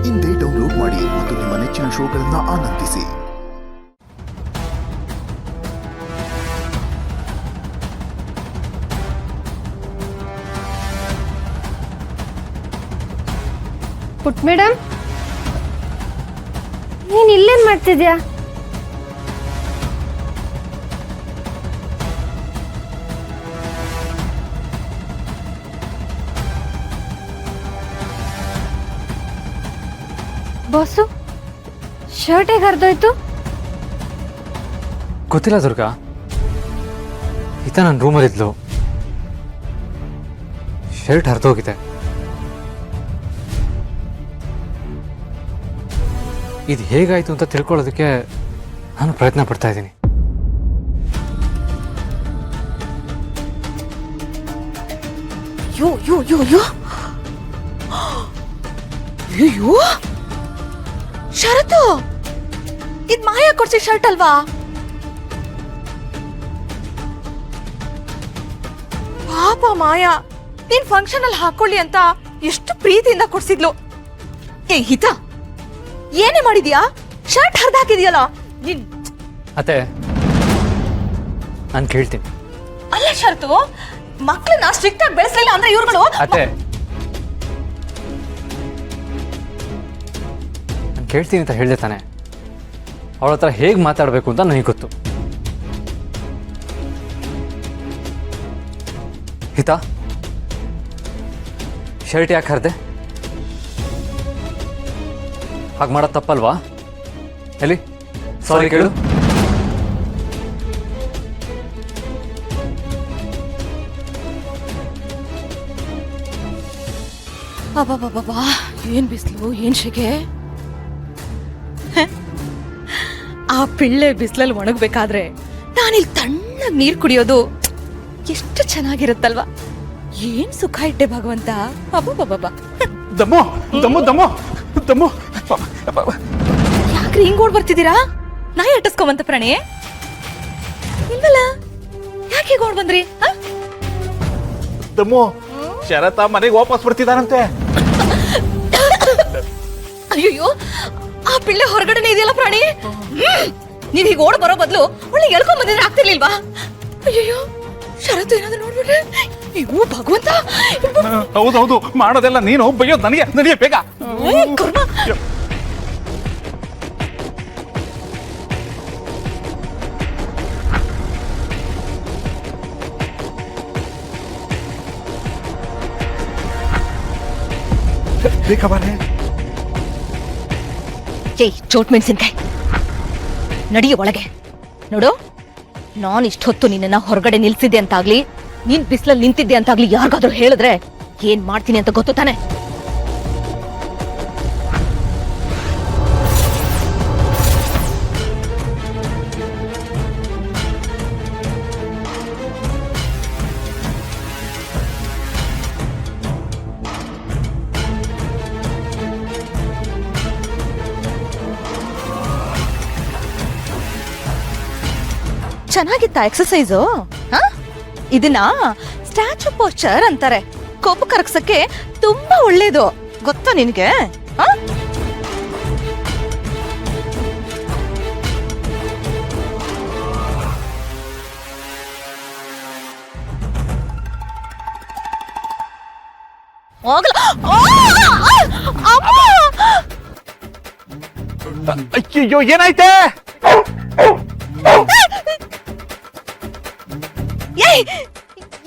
ಇಂದೇ ಡೌನ್ಲೋಡ್ ಮಾಡಿ ಮತ್ತು ನಿಮ್ಮ ನೆಚ್ಚಿನ ಶೋಗಳನ್ನು ಆನಂದಿಸಿ. ಪುಟ್ ಮೇಡಮ್, ನೀನ್ ಇಲ್ಲೇನ್ ಮಾಡ್ತಿದ್ಯಾ? ಬಾಸು, ಶರ್ಟ್ ಹೇಗೆ ಹರಿದೋಯ್ತು? ಗೊತ್ತಿಲ್ಲ ದುರ್ಗಾ. ಈತ ನನ್ನ ರೂಮಲ್ಲಿದ್ಲು, ಶರ್ಟ್ ಹರಿದೋಗಿದೆ. ಇದು ಹೇಗಾಯ್ತು ಅಂತ ತಿಳ್ಕೊಳ್ಳೋದಕ್ಕೆ ನಾನು ಪ್ರಯತ್ನ ಪಡ್ತಾ ಇದ್ದೀನಿ. ಯೋ ಯೋ ಯೋ ಯೋ ಅಯ್ಯೋ, ಶರತು, ಇದ್ ಮಾಯಾ ಕೊಡ್ಸಿ ಶರ್ಟ್ ಅಲ್ವಾ? ಪಾಪ ಮಾಯಾ, ನೀನ್ ಫಂಕ್ಷನ್ ಅಲ್ಲಿ ಹಾಕೊಳ್ಳಿ ಅಂತ ಎಷ್ಟು ಪ್ರೀತಿಯಿಂದ ಕೊಡ್ಸಿದ್ಲು. ಏ ಹಿತ, ಏನೇ ಮಾಡಿದ್ಯಾ? ಶರ್ಟ್ ಹರಿದು ಹಾಕಿದ್ಯಲ್ಲ ನೀನ್. ಅತ್ತೆ, ನಾನು ಕೇಳ್ತೀನಿ. ಅಲ್ಲ ಶರತು, ಮಕ್ಕಳನ್ನ ಸ್ಟ್ರಿಕ್ಟ್ ಆಗಿ ಬೆಳೆಸಲಿಲ್ಲ ಅಂದ್ರೆ ಇವ್ರುಗಳು. ಅತ್ತೆ, ನಾನು ಕೇಳ್ತೀನಿ ಅಂತ ಹೇಳ್ದೆ ತಾನೆ. ಅವಳ ಹತ್ರ ಹೇಗೆ ಮಾತಾಡಬೇಕು ಅಂತ ನನಗೆ ಗೊತ್ತು. ಹಿತ, ಶರ್ಟ್ ಯಾಕೆ ಹರಿದೆ? ಹಾಗೆ ಮಾಡೋದು ತಪ್ಪಲ್ವಾ? ಎಲ್ಲಿ ಸಾರಿ ಕೇಳು. ಅಬ್ಬಬ್ಬಬ್ಬಾ, ಏನ್ ಬಿಸಿಲು, ಏನ್ ಶೆಗೆ. ಆ ಪಿಳ್ಳೆ ಬಿಸಿಲಲ್ಲಿ ಒಣಗಬೇಕಾದ್ರೆ ನಾನಿಲ್ಲಿ ತಣ್ಣಗೆ ನೀರ್ ಕುಡಿಯೋದು ಎಷ್ಟು ಚೆನ್ನಾಗಿರುತ್ತಲ್ವಾ? ಏನ್ ಸುಖ ಇಟ್ಟೆ ಭಗವಂತ. ಅಬ್ಬಬ್ಬಬ್ಬಾ, ದಮ್ಮು ದಮ್ಮು ದಮ್ಮು ದಮ್ಮು. ಯಾಕ್ರಿ ಹಿಂಗ್ ಓಡ್ ಬರ್ತಿದ್ದೀರಾ? ನಾಯಿ ಅಟ್ಟಿಸ್ಕೊಂಬಂತ ಪ್ರಾಣಿ ಇಲ್ವಲ್ಲ, ಯಾಕೆ ಹೀಗ್ ಓಡ್ ಬಂದ್ರಿ? ದಮ್ಮು, ಶರತ ಮನೆಗೆ ವಾಪಸ್ ಬರ್ತಿದಾರಂತೆ. ಅಯ್ಯೋ, ಆ ಪಿಳ್ಳೆ ಹೊರಗಡೆನೆ ಇದೆಯಲ್ಲ ಪ್ರಾಣಿ. ನೀವ್ ಹೀಗೆ ಓಡ್ ಬರೋ ಬದಲು ಒಳ್ಳೆ ಎಳ್ಕೊಂಡ್ ಬಂದಿದ್ರೆ ಆಗ್ತಿರ್ಲಿಲ್ವಾ? ಅಯ್ಯೋ, ಶರತ್ತು ಏನಾದ್ರು ನೋಡ್ಬಿಟ್ರೆ. ಅಯ್ಯೋ ಭಗವಂತ. ಹೌದೌದು, ಮಾಡೋದೆಲ್ಲ ನೀನು, ಬೈಯೋದು ನನಗೆ. ನಡಿಯ ಬೇಗ. ಕರ್ಮ. ಬೇಕಾ ಬಾರೆ. ಏಯ್ ಚೋಟ್ ಮೆಣಸಿನ್ಕಾಯಿ, ನಡಿಯ ಒಳಗೆ. ನೋಡು, ನಾನು ಇಷ್ಟೊತ್ತು ನಿನ್ನ ಹೊರಗಡೆ ನಿಲ್ಸಿದ್ದೆ ಅಂತಾಗ್ಲಿ, ನೀನ್ ಬಿಸಿಲಲ್ಲಿ ನಿಂತಿದ್ದೆ ಅಂತಾಗ್ಲಿ ಯಾರಿಗಾದ್ರೂ ಹೇಳಿದ್ರೆ ಏನ್ ಮಾಡ್ತೀನಿ ಅಂತ ಗೊತ್ತು ತಾನೆ? ಚೆನ್ನಾಗಿತ್ತ ಎಕ್ಸಸೈಸು? ಇದನ್ನ ಸ್ಟ್ಯಾಚು ಪೋಸ್ಚರ್ ಅಂತಾರೆ. ಕೋಪ ಕರಗ್ಸಕ್ಕೆ ತುಂಬಾ ಒಳ್ಳೇದು, ಗೊತ್ತಾ ನಿನ್ಗೆ? ಅಯ್ಯೋ, ಏನಾಯ್ತೆ?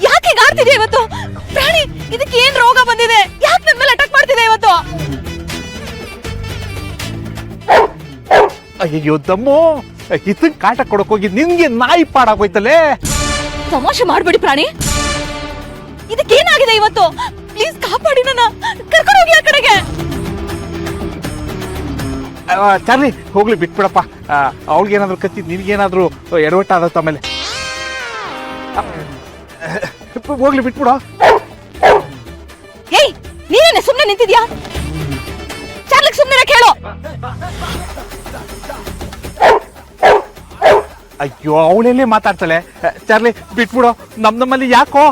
ಯಾಕೆ ಆಡ್ತಿದೆ ಇವತ್ತು ಪ್ರಾಣಿ? ಇದಕ್ಕೆ ಏನ್ ರೋಗ ಬಂದಿದೆ? ಯಾಕೆ ನನ್ನ ಮೇಲೆ ಅಟ್ಯಾಕ್ ಮಾಡ್ತಿದೆ ಇವತ್ತು? ಅಯ್ಯೋ ದಮ್ಮು, ಇದನ್ ಕಾಟ ಕೊಡಕ್ ಹೋಗಿ ನಿನ್ಗೆ ನಾಯಿ ಪಾಡಾಗೋಯ್ತಲ್ಲೇ. ತಮಾಷೆ ಮಾಡ್ಬೇಡಿ ಪ್ರಾಣಿ, ಇದಕ್ಕೇನಾಗಿದೆ ಇವತ್ತು? ಪ್ಲೀಸ್ ಕಾಪಾಡಿ, ನನ್ನ ಕರ್ಕೊಂಡು ಹೋಗಿ ಆ ಕಡೆಗೆ. ಚಾರ್ಲಿ, ಹೋಗ್ಲಿ ಬಿಟ್ಬಿಡಪ್ಪ. ಅವಳಿಗೇನಾದ್ರು ಕತ್ತಿ, ನಿನ್ಗೇನಾದ್ರು ಎಡವಟ್ಟ ಆದತ್ತ ಆಮೇಲೆ. ಹೋಗ್ಲಿ ಬಿಟ್ಬಿಡ. ಏಯ್, ನೀನೇನೆ ಸುಮ್ನೆ ನಿಂತಿದ್ಯಾ? ಚಾರ್ಲಿಗೆ ಸುಮ್ನೆ ಕೇಳು. ಅಯ್ಯೋ, ಅವಳೆಲ್ಲೇ ಮಾತಾಡ್ತಾಳೆ. ಚಾರ್ಲಿ ಬಿಟ್ಬಿಡು, ನಮ್ಮಲ್ಲಿ ಯಾಕೋ.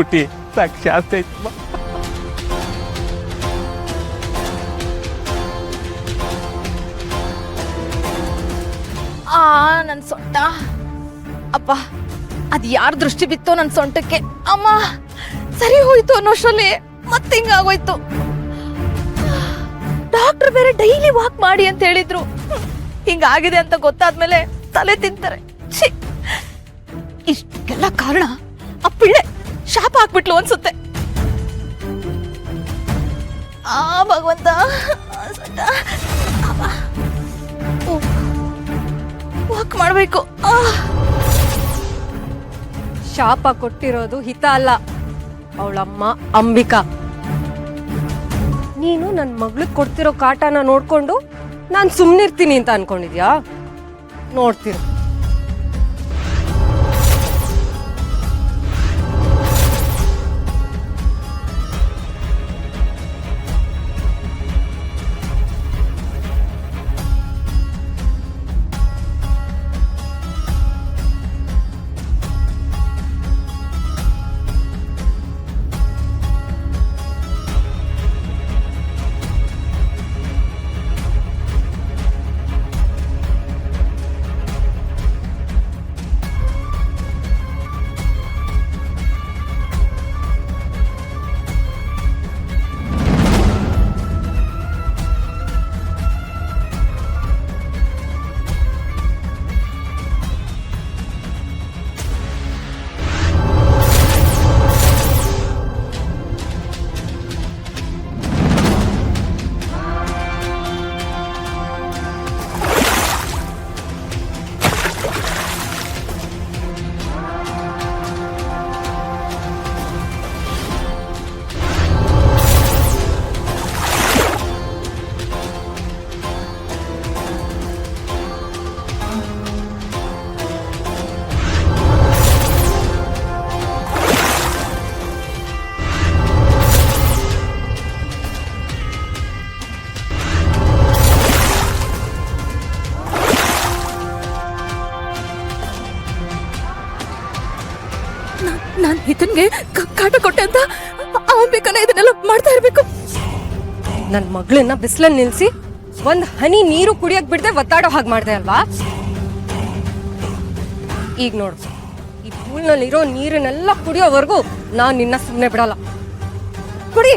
ಪುಟ್ಟಿ ಸಾಕು ಜಾಸ್ತಿ ಆಯ್ತಮ್ಮ. ನನ್ ಸೊಂಟ ಅಪ್ಪ, ಅದ್ ಯಾರ ದೃಷ್ಟಿ ಬಿತ್ತೋ ನನ್ ಸೊಂಟಕ್ಕೆ. ಅಮ್ಮ ಸರಿ ಹೋಯ್ತು ಅನ್ನೋಷ್ಟರಲ್ಲಿ ಮತ್ತೆ ಹಿಂಗಾಗೋಯ್ತು. ಡಾಕ್ಟರ್ ಬೇರೆ ಡೈಲಿ ವಾಕ್ ಮಾಡಿ ಅಂತ ಹೇಳಿದ್ರು. ಹಿಂಗಾಗಿದೆ ಅಂತ ಗೊತ್ತಾದ್ಮೇಲೆ ತಲೆ ತಿಂತಾರೆ. ಛೀ, ಇಷ್ಟೆಲ್ಲ ಕಾರಣ ಆ ಪಿಳ್ಳೆ ಶಾಪ ಹಾಕ್ಬಿಟ್ಲು ಅನ್ಸುತ್ತೆ. ಆ ಭಗವಂತ, ವಾಕ್ ಮಾಡ್ಬೇಕು. ಶಾಪ ಕೊಟ್ಟಿರೋದು ಹಿತ ಅಲ್ಲ, ಅವಳಮ್ಮ ಅಂಬಿಕಾ. ನೀನು ನನ್ನ ಮಗಳಿಗೆ ಕೊಡ್ತಿರೋ ಕಾಟನ ನೋಡ್ಕೊಂಡು ನಾನು ಸುಮ್ಮನಿರ್ತೀನಿ ಅಂತ ಅನ್ಕೊಂಡಿದ್ಯಾ? ನೋಡ್ತೀನಿ. ನಾನ್ ಹಿತನ್ಗೆ ಕಾಟ ಕೊಟ್ಟೆ ಅಂತ ಅಂಬಿಕನ ಇದನ್ನೆಲ್ಲ ಮಾಡ್ತಾ ಇರ್ಬೇಕು. ನನ್ನ ಮಗಳನ್ನ ಬಿಸಿಲಲ್ಲಿ ನಿಲ್ಸಿ ಒಂದ್ ಹನಿ ನೀರು ಕುಡಿಯಕ್ ಬಿಡದೆ ಒತ್ತಾಡೋ ಹಾಗೆ ಮಾಡ್ದೆ ಅಲ್ವಾ? ಈಗ ನೋಡು, ಈ ಪೂಲ್ನಲ್ಲಿರೋ ನೀರನ್ನೆಲ್ಲ ಕುಡಿಯೋವರೆಗೂ ನಾನ್ ನಿನ್ನ ಸುಮ್ಮನೆ ಬಿಡಲ್ಲ. ಕುಡಿ.